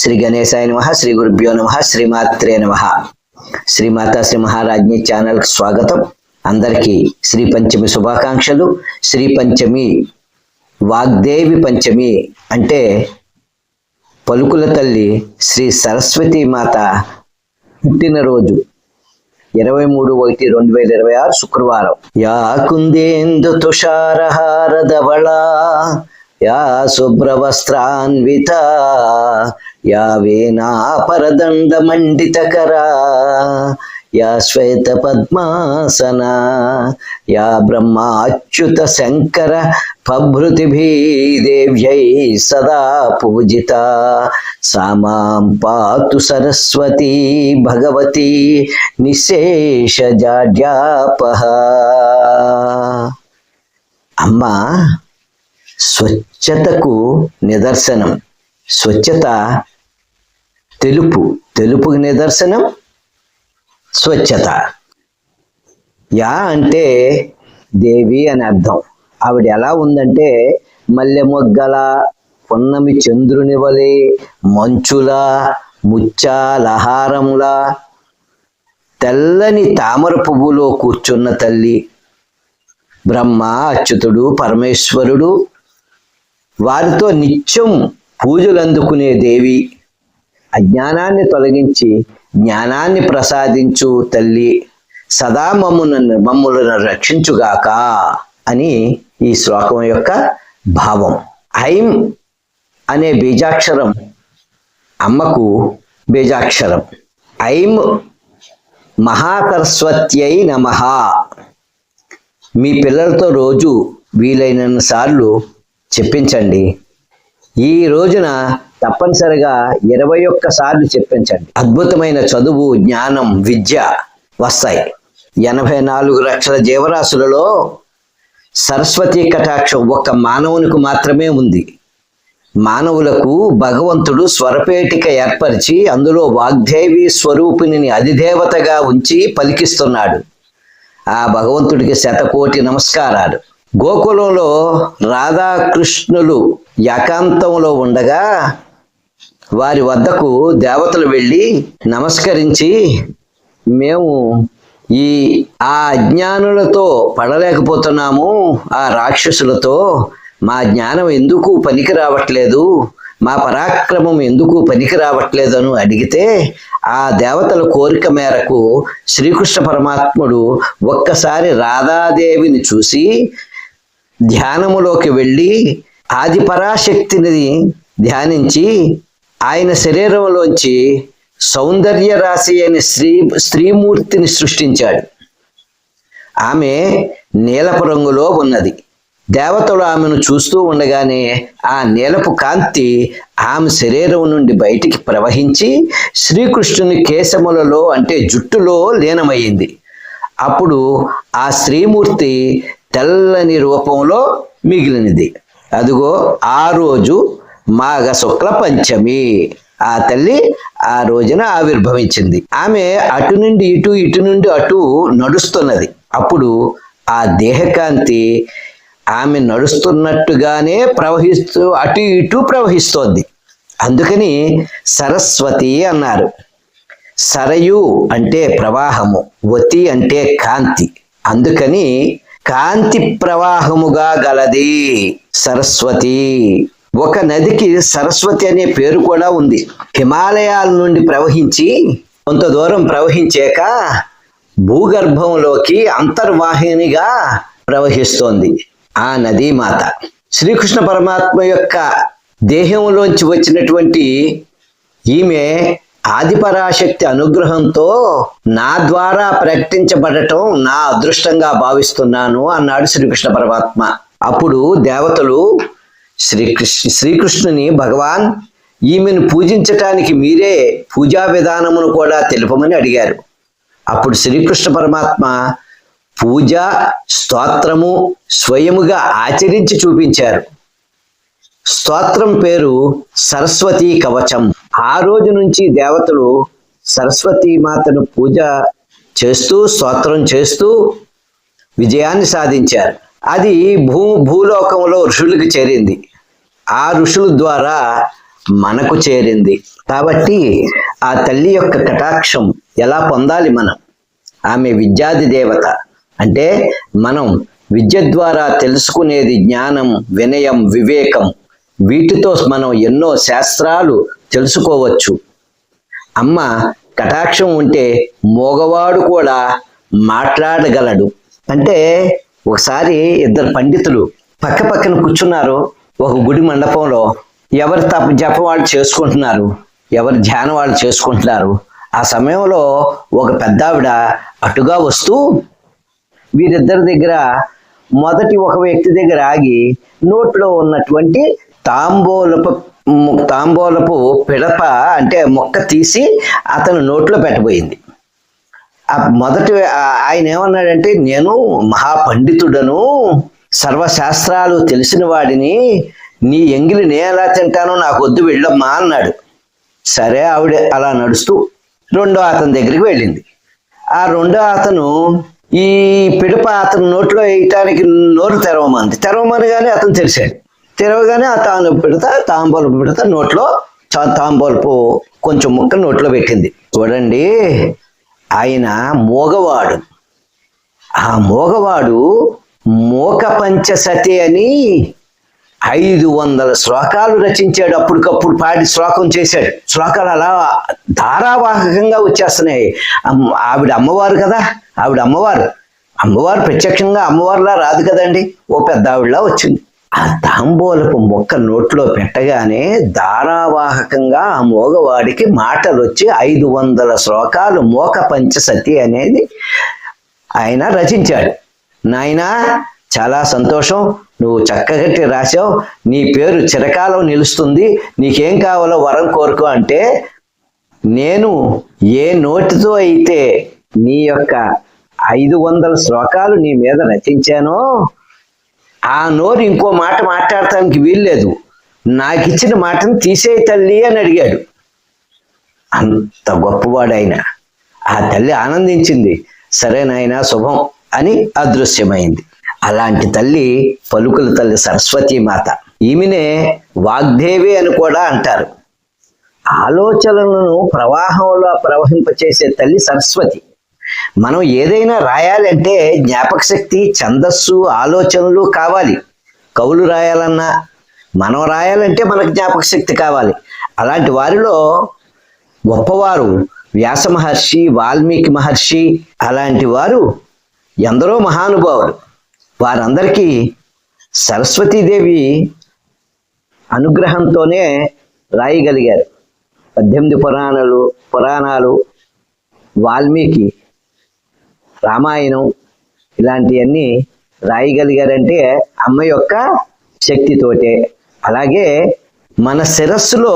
శ్రీ గణేశాయ నమః, శ్రీ గురుభ్యో నమః, శ్రీమాత్రే నమః. శ్రీమాతా శ్రీ మహారాజ్ఞి ఛానల్కి స్వాగతం. అందరికీ శ్రీ పంచమి శుభాకాంక్షలు. శ్రీ పంచమి, వాగ్దేవి పంచమి అంటే పలుకుల తల్లి శ్రీ సరస్వతీ మాత పుట్టినరోజు 23/1/2026 శుక్రవారం. యా కుందేందు తుషారహారధవళ, యా శుభ్రవస్త్రాన్విత, యా వేణాపరదండ మండితకరా, యా శ్వేత పద్మాసన, యా బ్రహ్మాచ్యుత శంకర ప్రభృతిభీ దేవ్యై సదా పూజిత, సామాం పాతు సరస్వతీ భగవతి నిశేషజాడ్యాపహ. అమ్మ స్వచ్ఛతకు నిదర్శనం. స్వచ్ఛత తెలుపుకి నిదర్శనం స్వచ్ఛత. యా అంటే దేవి అని అర్థం. ఆవిడ ఎలా ఉందంటే మల్లె మొగ్గల, పున్నమి చంద్రుని వలె, మంచుల, ముత్యాలహారముల, తెల్లని తామర పువ్వులో కూర్చున్న తల్లి. బ్రహ్మ, అచ్యుతుడు, పరమేశ్వరుడు వారితో నిత్యం పూజలు అందుకునే దేవి. అజ్ఞానాన్ని తొలగించి జ్ఞానాన్ని ప్రసాదించు తల్లి. సదా మమ్ములను రక్షించుగాక అని ఈ శ్లోకం యొక్క భావం. ఐం అనే బీజాక్షరం అమ్మకు బీజాక్షరం. ఐం మహాసరస్వత్యై నమః. మీ పిల్లలతో రోజు వీలైనన్ని సార్లు చెప్పించండి. ఈ రోజున తప్పనిసరిగా 21 సార్లు చెప్పించండి. అద్భుతమైన చదువు, జ్ఞానం, విద్య వస్తాయి. 84 లక్షల జీవరాశులలో సరస్వతీ కటాక్షం ఒక్క మానవునికి మాత్రమే ఉంది. మానవులకు భగవంతుడు స్వరపేటిక ఏర్పరిచి అందులో వాగ్దేవి స్వరూపిణిని అధిదేవతగా ఉంచి పలికిస్తున్నాడు. ఆ భగవంతుడికి శతకోటి నమస్కారాలు. గోకులంలో రాధాకృష్ణులు ఏకాంతంలో ఉండగా వారి వద్దకు దేవతలు వెళ్ళి నమస్కరించి, మేము ఆ అజ్ఞానులతో పడలేకపోతున్నాము, ఆ రాక్షసులతో మా జ్ఞానం ఎందుకు పనికి రావట్లేదు, మా పరాక్రమం ఎందుకు పనికి రావట్లేదు అని అడిగితే, ఆ దేవతల కోరిక మేరకు శ్రీకృష్ణ పరమాత్ముడు ఒక్కసారి రాధాదేవిని చూసి ధ్యానములోకి వెళ్ళి ఆది పరాశక్తిని ధ్యానించి ఆయన శరీరంలోంచి సౌందర్య రాశి అయిన స్త్రీమూర్తిని సృష్టించాడు. ఆమె నీలపు రంగులో ఉన్నది. దేవతలు ఆమెను చూస్తూ ఉండగానే ఆ నీలపు కాంతి ఆమె శరీరం నుండి బయటికి ప్రవహించి శ్రీకృష్ణుని కేశములలో అంటే జుట్టులో లీనమయ్యింది. అప్పుడు ఆ స్త్రీమూర్తి తెల్లని రూపంలో మిగిలినది. అదిగో ఆ రోజు మాఘ శుక్ల పంచమి. ఆ తల్లి ఆ రోజున ఆవిర్భవించింది. ఆమె అటు నుండి ఇటు, ఇటు నుండి అటు నడుస్తున్నది. అప్పుడు ఆ దేహకాంతి ఆమె నడుస్తున్నట్టుగానే ప్రవహిస్తూ అటు ఇటు ప్రవహిస్తోంది. అందుకని సరస్వతి అన్నారు. సరయు అంటే ప్రవాహము, వతి అంటే కాంతి. అందుకని కాంతి ప్రవాహముగా గలది సరస్వతి. ఒక నదికి సరస్వతి అనే పేరు కూడా ఉంది. హిమాలయాల నుండి ప్రవహించి కొంత దూరం ప్రవహించాక భూగర్భంలోకి అంతర్వాహినిగా ప్రవహిస్తోంది ఆ నదీమాత. శ్రీకృష్ణ పరమాత్మ యొక్క దేహంలోంచి వచ్చినటువంటి ఈమె ఆదిపరాశక్తి అనుగ్రహంతో నా ద్వారా ప్రకటించబడటం నా అదృష్టంగా భావిస్తున్నాను అన్నాడు శ్రీకృష్ణ పరమాత్మ. అప్పుడు దేవతలు శ్రీకృష్ణుని, భగవాన్ ఈమెను పూజించటానికి మీరే పూజా విధానమును కూడా తెలుపమని అడిగారు. అప్పుడు శ్రీకృష్ణ పరమాత్మ పూజ స్తోత్రము స్వయముగా ఆచరించి చూపించారు. స్తోత్రం పేరు సరస్వతీ కవచం. ఆ రోజు నుంచి దేవతలు సరస్వతీ మాతను పూజ చేస్తూ స్తోత్రం చేస్తూ విజయాన్ని సాధించారు. అది భూలోకంలో ఋషులకు చేరింది. ఆ ఋషుల ద్వారా మనకు చేరింది. కాబట్టి ఆ తల్లి యొక్క కటాక్షం ఎలా పొందాలి మనం? ఆమె విద్యాది దేవత. అంటే మనం విద్య ద్వారా తెలుసుకునేది జ్ఞానం, వినయం, వివేకం. వీటితో మనం ఎన్నో శాస్త్రాలు తెలుసుకోవచ్చు. అమ్మ కటాక్షం ఉంటే మగవాడు కూడా మాట్లాడగలడు. అంటే ఒకసారి ఇద్దరు పండితులు పక్క పక్కన కూర్చున్నారు ఒక గుడి మండపంలో. ఎవరి జపం వాళ్ళు చేసుకుంటున్నారు, ఎవరి ధ్యానం వాళ్ళు చేసుకుంటున్నారు. ఆ సమయంలో ఒక పెద్దావిడ అటుగా వస్తూ వీరిద్దరి దగ్గర మొదటి ఒక వ్యక్తి దగ్గర ఆగి నోట్లో ఉన్నటువంటి తాంబూలపు పిడప అంటే మొక్క తీసి అతను నోట్లో పెట్టబోయింది. ఆ మొదటి ఆయన ఏమన్నాడంటే, నేను మహాపండితుడను, సర్వశాస్త్రాలు తెలిసిన వాడిని, నీ ఎంగిలి నేను ఎలా తింటానో నాకు వద్దు, వెళ్ళమ్మా అన్నాడు. సరే ఆవిడ అలా నడుస్తూ రెండో అతని దగ్గరికి వెళ్ళింది. ఆ రెండో అతను ఈ పిడప అతను నోట్లో వేయటానికి నోరు తెరవమనగానే అతను తెరిచాడు. తెరవగానే ఆ తాంబూలపు పిడత నోట్లో తాంబూలపు కొంచెం ముక్క నోట్లో పెట్టింది. చూడండి, ఆయన మోగవాడు. ఆ మోగవాడు మోక పంచసతి అని 500 శ్లోకాలు రచించాడు. అప్పటికప్పుడు పాడి శ్లోకం చేశాడు. శ్లోకాలు అలా ధారావాహకంగా వచ్చేస్తున్నాయి. ఆవిడ అమ్మవారు కదా, ఆవిడ అమ్మవారు ప్రత్యక్షంగా అమ్మవారిలా రాదు కదండి, ఓ పెద్ద ఆవిడలా వచ్చింది. ఆ తాంబూలపు మొక్క నోట్లో పెట్టగానే ధారావాహకంగా ఆ మోగవాడికి మాటలు వచ్చి 500 శ్లోకాలు మోక పంచసతి అనేది ఆయన రచించాడు. నాయనా, చాలా సంతోషం, నువ్వు చక్కగట్టి రాశావు, నీ పేరు చిరకాలం నిలుస్తుంది, నీకేం కావాలో వరం కోరుకో అంటే, నేను ఏ నోటితో అయితే నీ యొక్క 500 శ్లోకాలు నీ మీద రచించానో ఆ నోరు ఇంకో మాట మాట్లాడటానికి వీల్లేదు, నాకు ఇచ్చిన మాటను తీసేయి తల్లి అని అడిగాడు. అంత గొప్పవాడైన ఆ తల్లి ఆనందించింది. సరే నాయనా, శుభం అని అదృశ్యమైంది. అలాంటి తల్లి పలుకుల తల్లి సరస్వతీ మాత. ఈమెనే వాగ్దేవి అని కూడా అంటారు. ఆలోచనలను ప్రవాహంలో ప్రవహింపచేసే తల్లి సరస్వతి. మనం ఏదైనా రాయాలంటే జ్ఞాపక శక్తి, ఛందస్సు, ఆలోచనలు కావాలి. కవులు రాయాలన్నా, మనం రాయాలంటే మనకు జ్ఞాపక శక్తి కావాలి. అలాంటి వారిలో గొప్పవారు వ్యాస మహర్షి, వాల్మీకి మహర్షి, అలాంటి వారు ఎందరో మహానుభావులు. వారందరికీ సరస్వతీదేవి అనుగ్రహంతోనే రాయగలిగారు. 18 పురాణాలు, వాల్మీకి రామాయణం ఇలాంటివన్నీ రాయగలిగారంటే అమ్మ యొక్క శక్తితోటే. అలాగే మన శిరస్సులో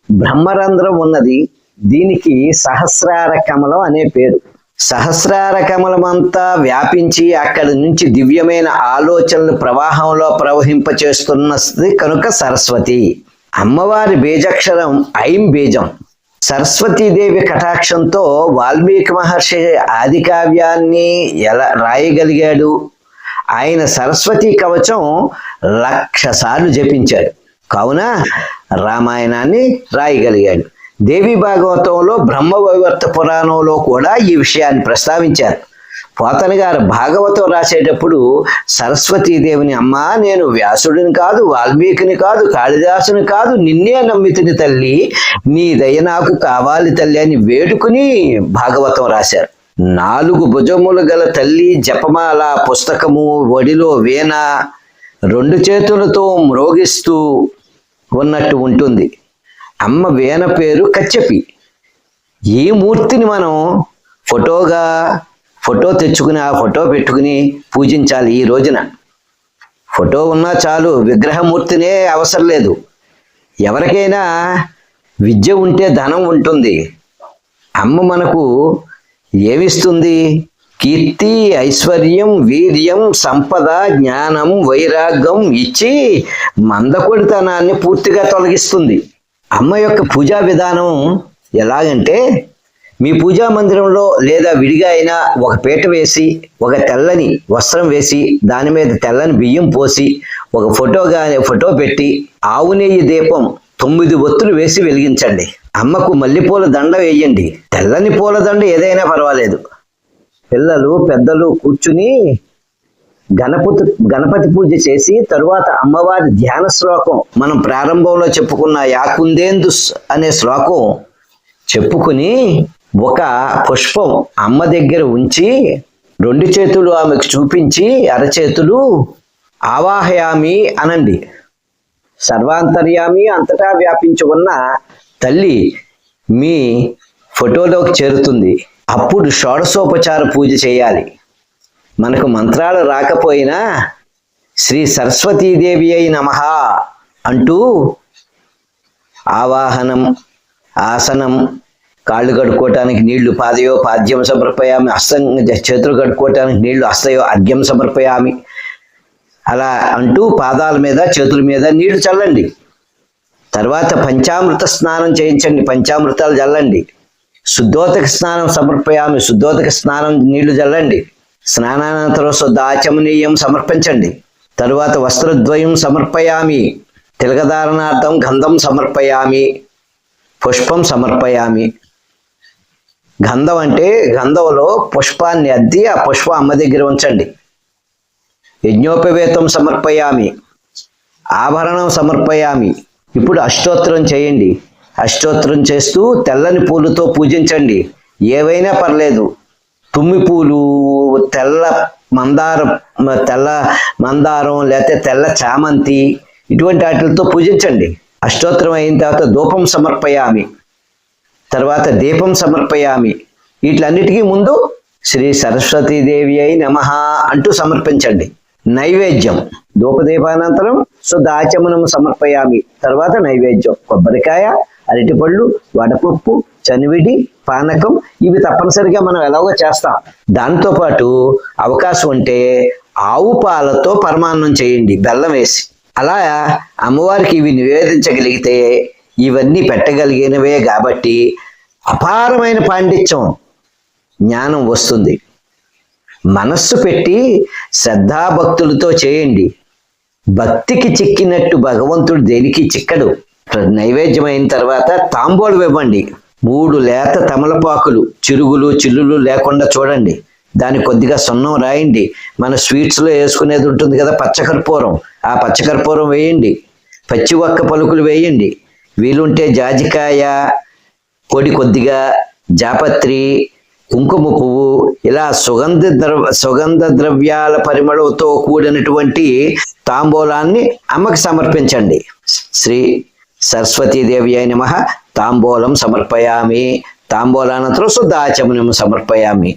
బ్రహ్మరంధ్రం ఉన్నది. దీనికి సహస్రార కమలం అనే పేరు. సహస్రార కమలమంతా వ్యాపించి అక్కడి నుంచి దివ్యమైన ఆలోచనలు ప్రవాహంలో ప్రవహింపచేస్తున్నది కనుక సరస్వతి. అమ్మవారి బీజాక్షరం ఐం బీజం. సరస్వతీదేవి కటాక్షంతో వాల్మీకి మహర్షి ఆది కావ్యాన్ని ఎలా రాయగలిగాడు? ఆయన సరస్వతీ కవచం 1,00,000 సార్లు జపించాడు. కావున రామాయణాన్ని రాయగలిగాడు. దేవి భాగవతంలో బ్రహ్మవైవర్త పురాణంలో కూడా ఈ విషయాన్ని ప్రస్తావించారు. పోతన గారు భాగవతం రాసేటప్పుడు సరస్వతీదేవిని, అమ్మా, నేను వ్యాసుడిని కాదు, వాల్మీకిని కాదు, కాళిదాసుని కాదు, నిన్నే నమ్మితిని తల్లి, నీ దయ నాకు కావాలి తల్లి అని వేడుకుని భాగవతం రాశారు. 4 భుజములు గల తల్లి జపమాల పుస్తకము, ఒడిలో వీణ, 2 చేతులతో మ్రోగిస్తూ ఉన్నట్టు ఉంటుంది. అమ్మ వీణ పేరు కచ్చపి. ఈ మూర్తిని మనం ఫోటో తెచ్చుకుని ఆ ఫోటో పెట్టుకుని పూజించాలి. ఈ రోజున ఫోటో ఉన్నా చాలు, విగ్రహమూర్తినే అవసరం లేదు. ఎవరికైనా విద్య ఉంటే ధనం ఉంటుంది. అమ్మ మనకు ఏమిస్తుంది? కీర్తి, ఐశ్వర్యం, వీర్యం, సంపద, జ్ఞానం, వైరాగ్యం ఇచ్చి మందకొడితనాన్ని పూర్తిగా తొలగిస్తుంది. అమ్మ యొక్క పూజా విధానం ఎలాగంటే, మీ పూజా మందిరంలో లేదా విడిగా అయినా ఒక పీట వేసి, ఒక తెల్లని వస్త్రం వేసి, దాని మీద తెల్లని బియ్యం పోసి, ఒక ఫోటో పెట్టి ఆవు నెయ్యి దీపం 9 ఒత్తులు వేసి వెలిగించండి. అమ్మకు మల్లెపూల దండ వేయండి. తెల్లని పూల దండ ఏదైనా పర్వాలేదు. పిల్లలు పెద్దలు కూర్చుని గణపతి పూజ చేసి తరువాత అమ్మవారి ధ్యాన శ్లోకం, మనం ప్రారంభంలో చెప్పుకున్న యాకుందేందు అనే శ్లోకం చెప్పుకుని ఒక పుష్పం అమ్మ దగ్గర ఉంచి 2 చేతులు ఆమెకు చూపించి అరచేతులు ఆవాహయామి అనండి. సర్వాంతర్యామి, అంతటా వ్యాపించి ఉన్న తల్లి మీ ఫోటోలోకి చేరుతుంది. అప్పుడు షోడశోపచార పూజ చేయాలి. మనకు మంత్రాలు రాకపోయినా శ్రీ సరస్వతీదేవి అయి నమః అంటూ ఆవాహనం, ఆసనం, కాళ్ళు కడుక్కోవటానికి నీళ్లు పాదయో పాద్యం సమర్పయామి, చేతులు కడుక్కోవటానికి నీళ్లు హస్తయో అర్ఘ్యం సమర్పయామి, అలా అంటూ పాదాల మీద చేతుల మీద నీళ్లు చల్లండి. తర్వాత పంచామృత స్నానం చేయించండి, పంచామృతాలు చల్లండి. శుద్ధోదక స్నానం సమర్పయామి, శుద్ధోదక స్నానం నీళ్లు చల్లండి. స్నానానంతరం శుద్ధాచమనీయం సమర్పించండి. తరువాత వస్త్రద్వయం సమర్పయామి, తిలకధారణార్థం గంధం సమర్పయామి, పుష్పం సమర్పయామి. గంధం అంటే గంధంలో పుష్పాన్ని అద్ది ఆ పుష్పం అమ్మ దగ్గర ఉంచండి. యజ్ఞోపవేతం సమర్పయామి, ఆభరణం సమర్పయామి. ఇప్పుడు అష్టోత్తరం చేయండి. అష్టోత్తరం చేస్తూ తెల్లని పూలతో పూజించండి. ఏవైనా పర్లేదు, తుమ్మి పూలు, తెల్ల మందారం లేకపోతే తెల్ల చామంతి, ఇటువంటి వాటితో పూజించండి. అష్టోత్తరం అయిన తర్వాత ధూపం సమర్పయామి, తర్వాత దీపం సమర్పయామి. వీటిలన్నిటికీ ముందు శ్రీ సరస్వతీదేవి అయి నమః అంటూ సమర్పించండి. నైవేద్యం ధూపదీపానంతరం శుద్ధ ఆచమనం సమర్పయామి. తర్వాత నైవేద్యం కొబ్బరికాయ, అరటిపళ్ళు, వడపప్పు, చనివిడి, పానకం, ఇవి తప్పనిసరిగా మనం ఎలాగో చేస్తాం. దాంతోపాటు అవకాశం ఉంటే ఆవు పాలతో పరమాన్నం చేయండి, బెల్లం వేసి. అలా అమ్మవారికి ఇవి నివేదించగలిగితే ఇవన్నీ పెట్టగలిగినవే కాబట్టి అపారమైన పాండిత్యం, జ్ఞానం వస్తుంది. మనస్సు పెట్టి శ్రద్ధాభక్తులతో చేయండి. భక్తికి చిక్కినట్టు భగవంతుడు దేనికి చిక్కడు. నైవేద్యం అయిన తర్వాత తాంబూలం ఇవ్వండి. 3 లేత తమలపాకులు, చిరుగులు చిల్లులు లేకుండా చూడండి. దానికి కొద్దిగా సున్నం రాయండి. మన స్వీట్స్లో వేసుకునేది ఉంటుంది కదా పచ్చకర్పూరం, ఆ పచ్చకర్పూరం వేయండి. పచ్చి ఒక్క పలుకులు వేయండి. వీలుంటే జాజికాయ పొడి కొద్దిగా, జాపత్రి, కుంకుమ పువ్వు, ఇలా సుగంధ ద్రవ్యాల పరిమళంతో కూడినటువంటి తాంబూలాన్ని అమ్మకి సమర్పించండి. శ్రీ సరస్వతీదేవి అయి నమః తాంబూలం సమర్పయామి, తాంబూలానంతరం శుద్ధ ఆచమనం సమర్పయామి.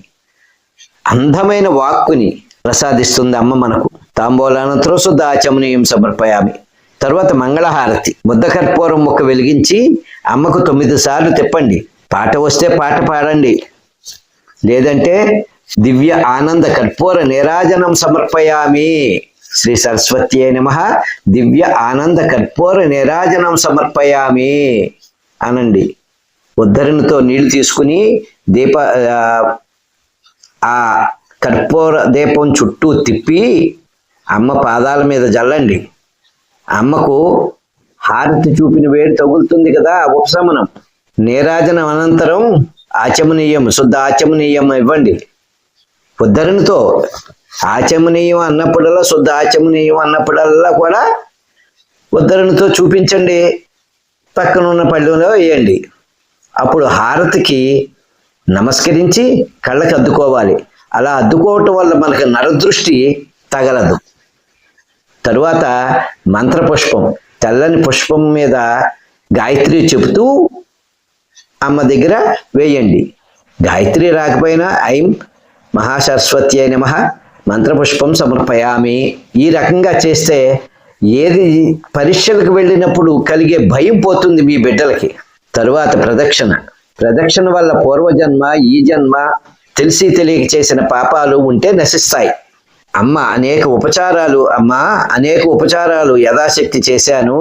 అందమైన వాక్కుని ప్రసాదిస్తుంది అమ్మ మనకు. తాంబూలానంతరం శుద్ధ ఆచమనీయం సమర్పయామి. తర్వాత మంగళహారతి, ముద్దకర్పూరం ముక్క వెలిగించి అమ్మకు 9 సార్లు తిప్పండి. పాట వస్తే పాట పాడండి, లేదంటే దివ్య ఆనంద కర్పూర నీరాజనం సమర్పయామి. శ్రీ సరస్వతి అయి నమః దివ్య ఆనంద కర్పూర నీరాజనం సమర్పయామి అనండి. ఉద్ధరణతో నీళ్లు తీసుకుని ఆ కర్పూర దీపం చుట్టూ తిప్పి అమ్మ పాదాల మీద జల్లండి. అమ్మకు హారతి చూపిన వేడి తగులుతుంది కదా, ఉపశమనం. నీరాజనం అనంతరం ఆచమనీయం, శుద్ధ ఆచమనీయం ఇవ్వండి. ఉద్ధరణతో ఆచమనీయం అన్నప్పుడల్లా, శుద్ధ ఆచమనీయం అన్నప్పుడల్లా కూడా ఉద్ధరణతో చూపించండి. పక్కన ఉన్న పళ్ళెంలో వేయండి. అప్పుడు హారతికి నమస్కరించి కళ్ళకి అద్దుకోవాలి. అలా అద్దుకోవటం వల్ల మనకు నరదృష్టి తగలదు. తరువాత మంత్రపుష్పం, తెల్లని పుష్పం మీద గాయత్రి చెబుతూ అమ్మ దగ్గర వేయండి. గాయత్రి రాకపోయినా ఐం మహాసరస్వతి అయి నమః మంత్రపుష్పం సమర్పయామి. ఈ రకంగా చేస్తే ఏది పరీక్షలకు వెళ్ళినప్పుడు కలిగే భయం పోతుంది మీ బిడ్డలకి. తరువాత ప్రదక్షిణ వల్ల పూర్వజన్మ, ఈ జన్మ తెలిసి తెలియక చేసిన పాపాలు ఉంటే నశిస్తాయి. అనేక ఉపచారాలు యథాశక్తి చేశాను.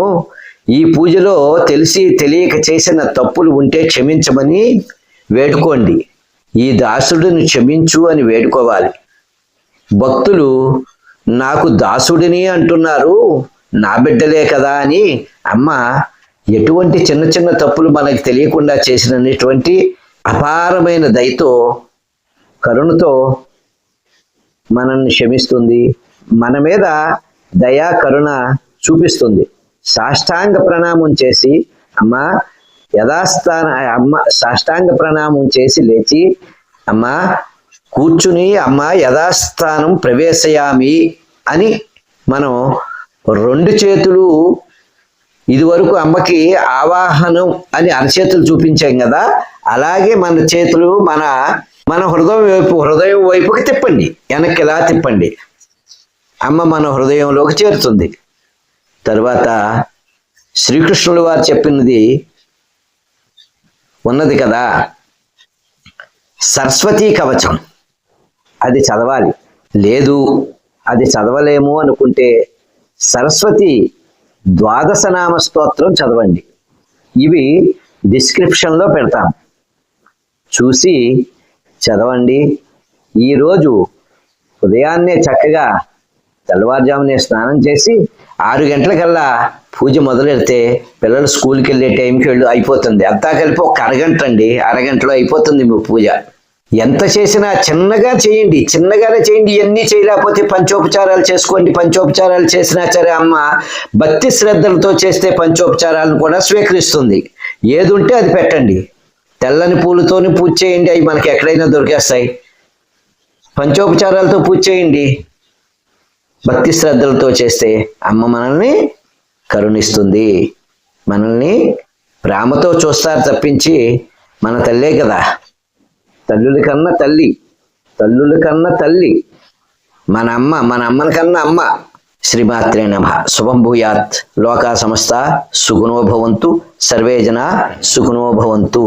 ఈ పూజలో తెలిసి తెలియక చేసిన తప్పులు ఉంటే క్షమించమని వేడుకోండి. ఈ దాసుడిని క్షమించు అని వేడుకోవాలి. భక్తులు నాకు దాసుడిని అంటున్నారు, నా బిడ్డలే కదా అని అమ్మ ఎటువంటి చిన్న చిన్న తప్పులు మనకి తెలియకుండా చేసినటువంటి అపారమైన దయతో, కరుణతో మనల్ని క్షమిస్తుంది, మన మీద దయా కరుణ చూపిస్తుంది. సాష్టాంగ ప్రణామం చేసి సాష్టాంగ ప్రణామం చేసి లేచి కూర్చుని యథాస్థానం ప్రవేశయామి అని మనం రెండు చేతులు, ఇదివరకు అమ్మకి ఆవాహనం అని అరచేతులు చూపించాం కదా, అలాగే మన చేతులు మన హృదయం వైపుకి తిప్పండి, వెనక్కి ఇలా తిప్పండి. అమ్మ మన హృదయంలోకి చేరుతుంది. తర్వాత శ్రీకృష్ణుల వారు చెప్పినది ఉన్నది కదా, సరస్వతీ కవచం, అది చదవాలి. లేదు అది చదవలేము అనుకుంటే సరస్వతి ద్వాదశ నామ స్తోత్రం చదవండి. ఇవి డిస్క్రిప్షన్లో పెడతాం, చూసి చదవండి. ఈరోజు ఉదయాన్నే చక్కగా తెల్లవారుజామునే స్నానం చేసి 6 గంటలకల్లా పూజ మొదలెడితే పిల్లలు స్కూల్కి వెళ్ళే టైంకి అయిపోతుంది. అంతా కలిపి ఒక అరగంటలో అయిపోతుంది మీ పూజ. ఎంత చేసినా చిన్నగానే చేయండి. ఇవన్నీ చేయలేకపోతే పంచోపచారాలు చేసుకోండి. పంచోపచారాలు చేసినా సరే అమ్మ భక్తి శ్రద్ధలతో చేస్తే పంచోపచారాలను కూడా స్వీకరిస్తుంది. ఏది ఉంటే అది పెట్టండి. తెల్లని పూలతోని పూజ చేయండి, అవి మనకి ఎక్కడైనా దొరికేస్తాయి. పంచోపచారాలతో పూజ చేయండి. భక్తి శ్రద్ధలతో చేస్తే అమ్మ మనల్ని కరుణిస్తుంది, మనల్ని ప్రేమతో చూస్తారు తప్పించి మన తల్లే కదా, తల్లుల కన్నా తల్లి మన అమ్మని కన్నా అమ్మ. శ్రీమాత్రే నమః. శుభం భూయాత్. లోకా సమస్త సుఖినో భవంతు. సర్వే జనా సుఖినో భవంతు.